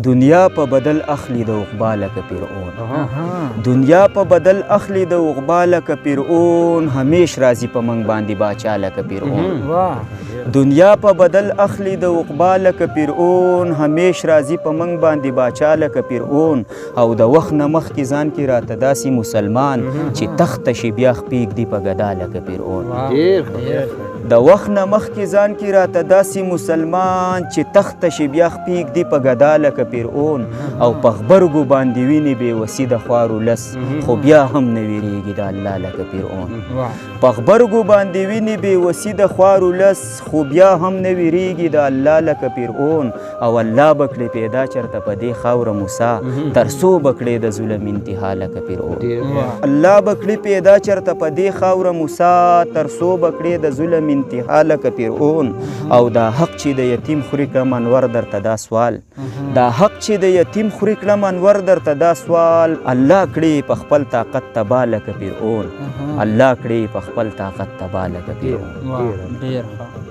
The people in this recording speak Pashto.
دنیا په بدل اخلي د عقبا لکه فرعون دنیا په بدل اخلي د عقبا لکه فرعون همیش راځي په موږ باندې باچا لکه فرعون دنیا په بدل اخلي د عقبا لکه فرعون همیش راځي په موږ باندې باچا لکه فرعون او د وخت نه مخکې ځان کې راته داسې مسلمان چې تخته شي بیا خپېږدي په ګدا لکه فرعون د وخت نه مخکې ځان کې راته داسې مسلمان چې تخته شي بیا خپېږدي په ګدا لکه فرعون او په غبرګو باندې ویني بېوسي د خوارو لس خو بیا هم نه ویرېږي د الله لکه فرعون په غبرګو باندې ویني بېوسي د خوارو لس خو بیا هم نه ویرېږي د الله لکه فرعون او الله به کړې پیدا چېرته په دې خاوره موسی تر څو به کړې د ظلم انتها لکه فرعون الله به کړې پیدا چېرته په دې خاوره موسی تر څو به کړې د ظلم انتها لکه فرعون او دا حق چې د یتیم خوري کړم انور درته دا سوال دا حق چې د یتیم خوري کړم انور درته دا سوال الله کړې په خپل طاقت تبا لکه فرعون الله کړې په خپل طاقت تبا لکه فرعون